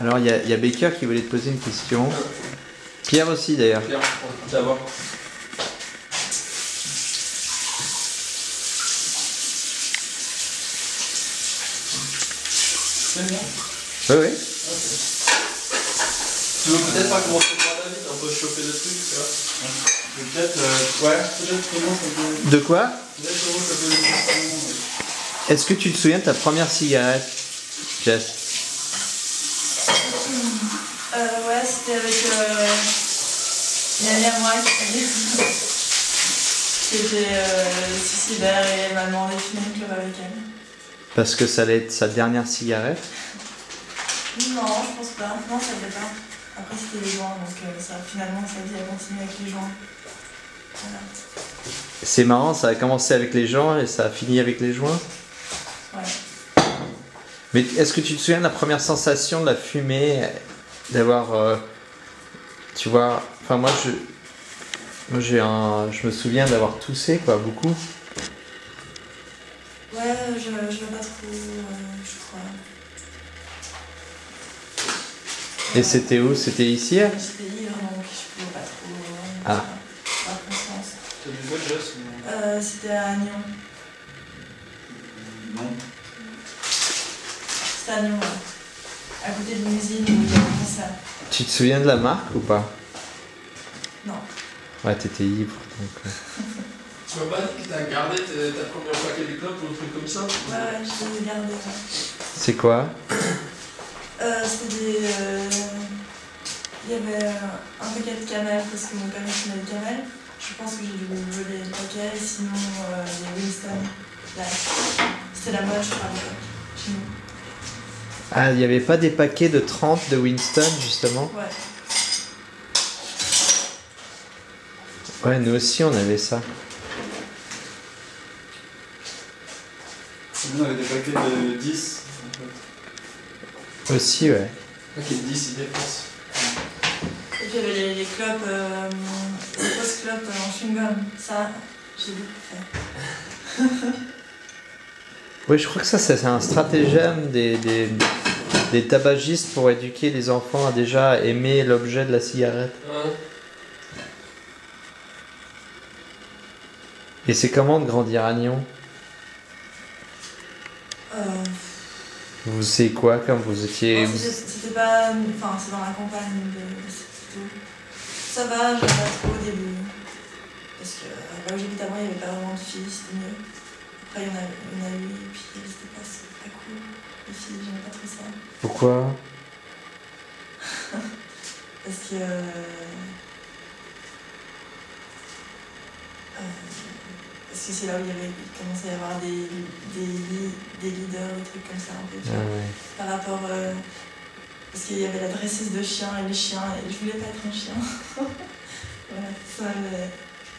Alors il y a Baker qui voulait te poser une question. Pierre aussi d'ailleurs. Pierre, tu vas voir. C'est bien. Oui, oui. Okay. Tu veux peut-être pas commencer par David, un peu choper le truc, tu vois. Peut-être, peut-être comment ça peut... De quoi? Peut-être comment ça peut... Est-ce que tu te souviens de ta première cigarette, Jess? Ouais, c'était avec une amie à moi qui était suicidaire et elle m'a demandé de fumer une clope avec elle. Parce que ça allait être sa dernière cigarette? Non, je pense pas. Non, ça l'était pas. Après, c'était les joints, donc finalement, sa vie a continué avec les joints. Voilà. C'est marrant, ça a commencé avec les joints et ça a fini avec les joints? Ouais. Mais est-ce que tu te souviens de la première sensation de la fumée, d'avoir, tu vois, enfin moi je me souviens d'avoir toussé quoi, beaucoup. Ouais, je vois pas trop, je crois. Et c'était où? C'était ici? J'étais ivre, donc je pouvais pas trop avoir conscience. T'as du bon Jess? C'était à Nyon. Non. C'était à Nyon, ouais. À côté d'une usine où il y avait un concert. Tu te souviens de la marque ou pas? Non. Ouais, t'étais ivre donc. Tu m'as pas dit que t'as gardé ta première paquet de clopes ou un truc comme ça? Ouais, je les ai gardés. Ouais. C'est quoi? C'était des... Il y avait un paquet de Camel parce que mon père fumait des Camel. Je pense que j'ai dû voler le paquet, et sinon des Winston. Là. C'était la mode, je crois, à l'époque, chez nous. Ah, il n'y avait pas des paquets de 30 de Winston justement? Ouais. Ouais, nous aussi on avait ça. Nous on avait des paquets de 10 en fait. Aussi, ouais. Paquet de 10 il dépense. Et puis il y avait les clopes, les fausses clopes en chewing-gum. Ça, j'ai beaucoup fait. Oui, je crois que ça c'est un stratagème des tabagistes pour éduquer les enfants à déjà aimer l'objet de la cigarette. Ouais. Et c'est comment de grandir à Nyon? Vous savez quoi quand vous étiez... C'était pas... Enfin, c'est dans la campagne de... Ça va, j'aime pas trop au début. Parce que là où j'habite avant, il n'y avait pas vraiment de filles, c'était mieux. Après, il y en a eu, et puis c'était pas cool. Les filles, j'aimais pas trop ça. Pourquoi? Parce que... parce que c'est là où il commençait à y avoir des leaders, des trucs comme ça un peu. Tu vois, ouais. par rapport... parce qu'il y avait la dresseuse de chiens et les chiens, et je voulais pas être un chien. Voilà, ça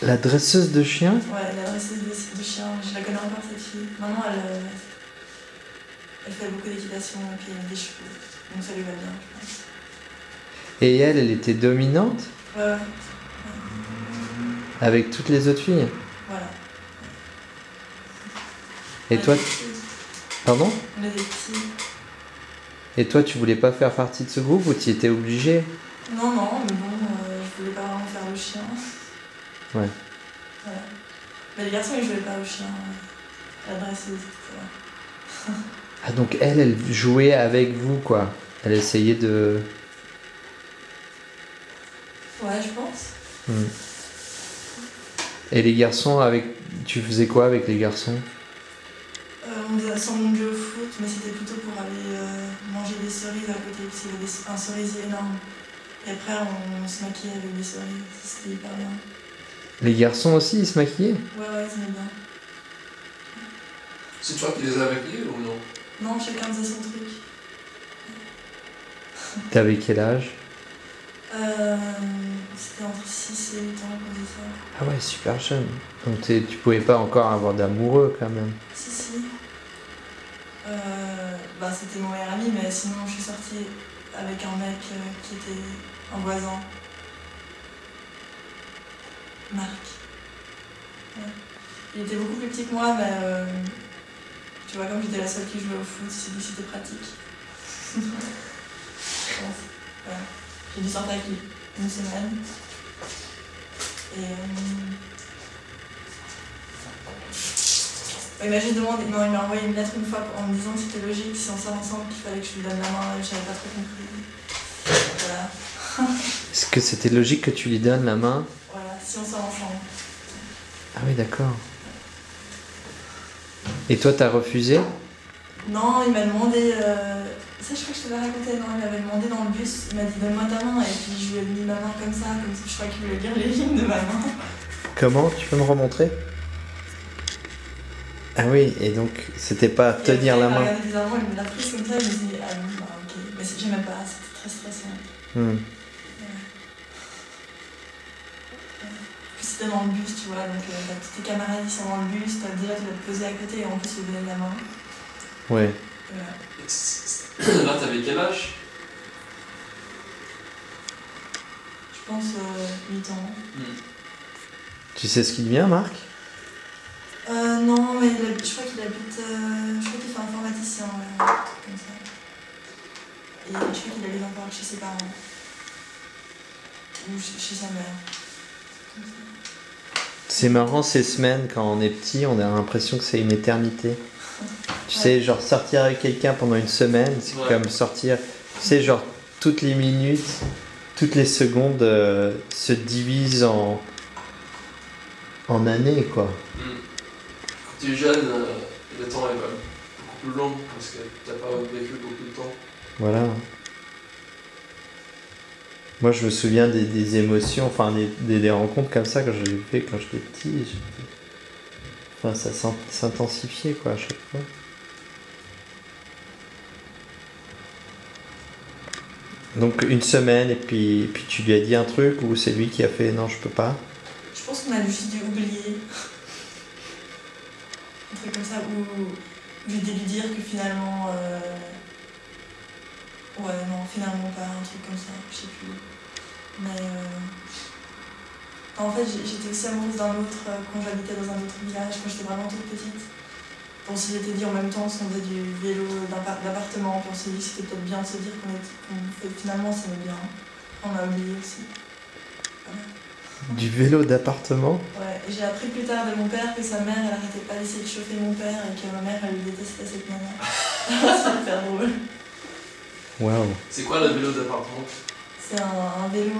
La dresseuse de chiens? Ouais, la dresseuse de chiens, je la connais encore cette fille. Maintenant, elle fait beaucoup d'équitation et puis elle a des cheveux. Donc ça lui va bien, je pense. Et elle était dominante? Ouais. Avec toutes les autres filles? Voilà. Et toi... Pardon? On est des petits. Et toi, tu voulais pas faire partie de ce groupe ou tu étais obligé? Non, mais bon, je voulais pas vraiment faire le chien. Ouais. Voilà. Mais les garçons, ils jouaient pas au chien. La dresseuse, etc. Ah, donc elle jouait avec vous, quoi. Elle essayait de... Ouais, je pense. Et les garçons, tu faisais quoi avec les garçons? On faisait ensemble jouer au foot, mais c'était plutôt pour aller manger des cerises à côté, parce qu'il y avait un cerisier énorme. Et après, on se maquillait avec des cerises, c'était hyper bien. Les garçons aussi, ils se maquillaient? Ouais, ils aimaient bien. C'est toi qui les as maquillés ou non? Non, chacun faisait son truc. T'avais quel âge? C'était entre 6 et 8 ans qu'on faisait ça. Ah ouais, super jeune. Donc tu pouvais pas encore avoir d'amoureux quand même. Si. C'était mon meilleur ami, mais sinon je suis sortie avec un mec qui était un voisin. Marc. Ouais. Il était beaucoup plus petit que moi, mais tu vois, comme j'étais la seule qui jouait au foot, il s'est dit que c'était pratique. je pense. Voilà. J'ai dû sortir avec lui une semaine. Et il m'a juste demandé, non, il m'a envoyé une lettre une fois en me disant que c'était logique, si on sort ensemble, qu'il fallait que je lui donne la main, et j'avais pas trop compris. Voilà. Est-ce que c'était logique que tu lui donnes la main? Voilà, si on sort ensemble. Ah oui, d'accord. Et toi, t'as refusé? Non, il m'a demandé. Ça, je crois que je te l'ai raconté. Non, il m'avait demandé dans le bus. Il m'a dit donne-moi ta main. Et puis je lui ai mis ma main comme ça. Je crois qu'il voulait lire les lignes de ma main. Comment? Tu peux me remontrer? Ah oui, et donc c'était pas tenir la main. Il m'a regardé bizarrement, il me l'a prise comme ça. Il me dit ah oui, bah ok. Mais j'ai même pas. C'était très stressant. Hmm. C'était dans le bus, tu vois. Donc tes camarades ils sont dans le bus. Déjà, tu vas te poser à côté et en plus, lui donner la main. Ouais. Là, t'avais quel âge? Je pense 8 ans. Tu sais ce qu'il devient, Marc? Non, mais je crois qu'il habite. Je crois qu'il fait informaticien, un truc comme ça. Et je crois qu'il habite encore chez ses parents. Ou chez sa mère. Comme ça. C'est marrant ces semaines, quand on est petit, on a l'impression que c'est une éternité. Tu sais, genre sortir avec quelqu'un pendant une semaine, c'est comme sortir. Tu sais, genre toutes les minutes, toutes les secondes se divisent en années, quoi. Quand tu es jeune, le temps est beaucoup plus long parce que t'as pas vécu beaucoup de temps. Voilà. Moi, je me souviens des émotions, enfin des rencontres comme ça que j'ai fait quand j'étais petit. Enfin, ça s'intensifiait, quoi, à chaque fois. Donc une semaine et puis tu lui as dit un truc ou c'est lui qui a fait non je peux pas? Je pense qu'on a juste dû oublier. Un truc comme ça où j'ai dû lui dire que finalement ouais non finalement pas, un truc comme ça, je sais plus. Mais en fait j'étais aussi amoureuse d'un autre quand j'habitais dans un autre village, quand j'étais vraiment toute petite. On s'était dit en même temps, on faisait du vélo d'appartement, puis on s'est dit que c'était peut-être bien de se dire finalement c'est bien. On a oublié aussi. Voilà. Du vélo d'appartement? Ouais, et j'ai appris plus tard de mon père que sa mère elle arrêtait pas d'essayer de chauffer mon père et que ma mère elle lui détestait cette manière. C'est hyper drôle. Waouh. C'est quoi le vélo d'appartement? C'est un vélo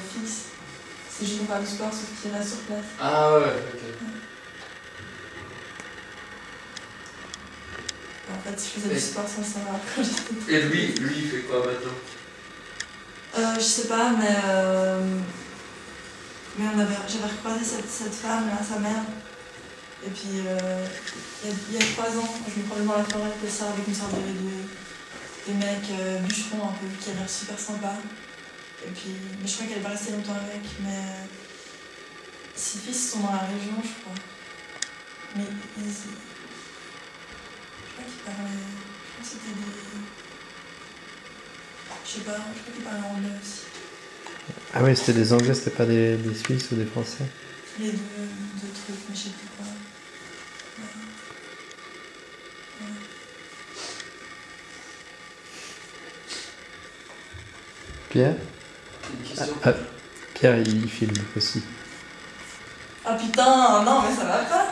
fixe. C'est juste pour faire du sport sauf qu'il reste sur place. Ah ouais, ok. En fait, je faisais du sport sans savoir quand j'étais petite. Et lui, il fait quoi maintenant? Je sais pas, mais j'avais recroisé cette femme, là, sa mère. Et puis, il y a 3 ans, je me promenais dans la forêt, elle sort avec une sorte de mec bûcheron un peu, qui a l'air super sympa. Et puis, mais je crois qu'elle est pas restée longtemps avec, mais ses fils sont dans la région, je crois. Mais je crois qu'ils parlaient. Je crois que c'était des. Je sais pas, je crois qu'ils parlaient anglais aussi. Ah oui, c'était des Anglais, c'était pas des Suisses ou des Français? Les deux trucs, mais je sais plus quoi. Ouais. Ouais. Pierre? Une question? Pierre, il filme aussi. Ah putain, non mais ça va pas.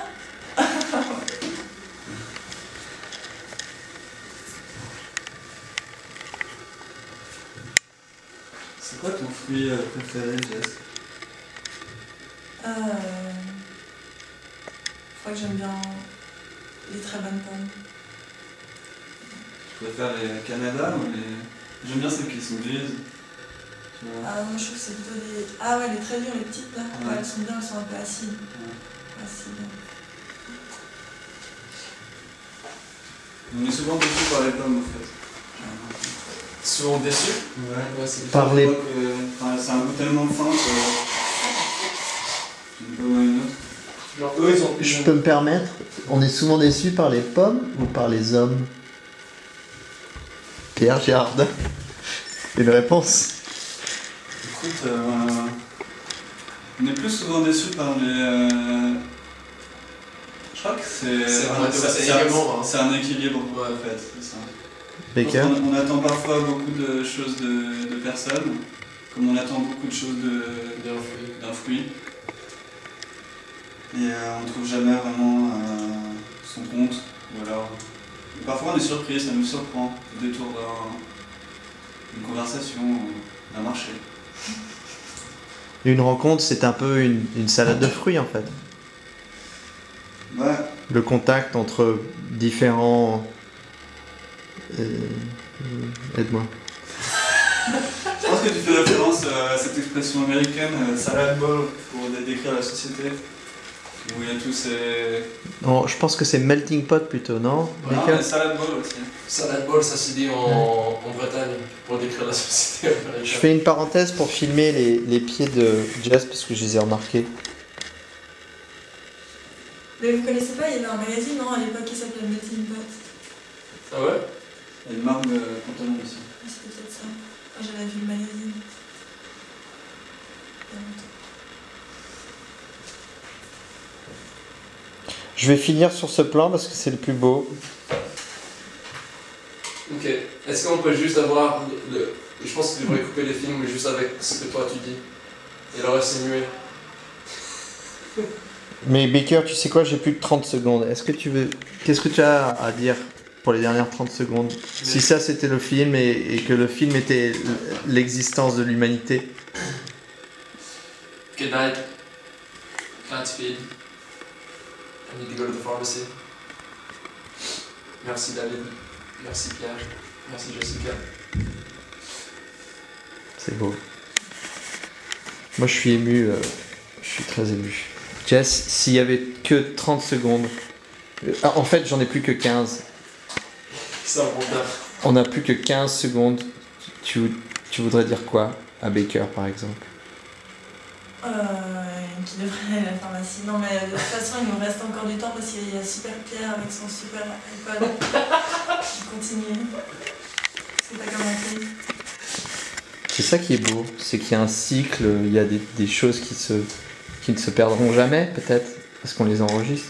C'est quoi ton fruit préféré, Jess? Je crois que j'aime bien les très bonnes pommes. Tu préfères les Canada ou les... J'aime bien celles qui sont grises. Tu vois. Ah moi je trouve que c'est plutôt des. Ah ouais, les très dures, les petites là. Ouais. Ouais, elles sont bien, elles sont un peu acides. Ouais. Acides. On est souvent déçus par les pommes en fait. Souvent déçu? Ouais. C'est Par les- c'est un goût tellement fin que... Une pomme à une autre. genre eux ils ont. Je peux me permettre, on est souvent déçus par les pommes ou par les hommes? Pierre Gérardin. Une réponse? Écoute, on est plus souvent déçus par les... Je crois que C'est un équilibre, hein. c'est un équilibre Ouais. en fait, c'est ça. Baker. On attend parfois beaucoup de choses de personnes, comme on attend beaucoup de choses d'un fruit. Et on trouve jamais vraiment son compte. Ou alors, parfois on est surpris, ça nous surprend, au détour d'une conversation, d'un marché. Une rencontre, c'est un peu une salade de fruits en fait. Ouais. Le contact entre différents... aide-moi. Je pense que tu fais référence à cette expression américaine, salad bowl, pour décrire la société, où il y a tous ces... Non, je pense que c'est melting pot plutôt, non? Ouais, Baker mais salad bowl aussi. Salad bowl, ça se dit en Bretagne, pour décrire la société américaine. Je fais une parenthèse pour filmer les pieds de Jess parce que je les ai remarqués. Mais vous connaissez pas, il y avait un magazine non, à l'époque qui s'appelait Melting Pot. Ah ouais? Il y a une marque de pantalon aussi. Ah, c'était peut-être ça. Quand j'avais vu le magazine. Il y a longtemps. Je vais finir sur ce plan parce que c'est le plus beau. Ok. Est-ce qu'on peut juste avoir le... Je pense que tu devrais couper les films juste avec ce que toi tu dis. Et le reste c'est muet. Mais Baker, tu sais quoi, j'ai plus que 30 secondes. Est-ce que tu veux... Qu'est-ce que tu as à dire pour les dernières 30 secondes? Si ça c'était le film et que le film était l'existence de l'humanité. Good night. Can't feed. I need to go to the pharmacy. Merci David. Merci Pierre. Merci Jessica. C'est beau. Moi je suis ému, je suis très ému. Jess, s'il y avait que 30 secondes... en fait j'en ai plus que 15. Ça remonte là. On n'a plus que 15 secondes. Tu voudrais dire quoi à Baker par exemple? Qui devrait aller à la pharmacie. Non, mais de toute façon, il nous reste encore du temps parce qu'il y a Super Pierre avec son super iPod qui continue. C'est pas commenté. C'est ça qui est beau, c'est qu'il y a un cycle, il y a des choses qui ne se perdront jamais peut-être, parce qu'on les enregistre.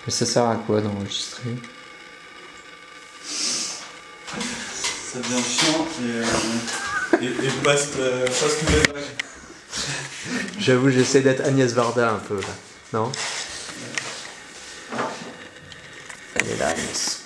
Mais ça sert à quoi d'enregistrer? Ça devient chiant et passe tous les vagues. J'avoue, j'essaie d'être Agnès Varda un peu là, non? Elle est là, Agnès.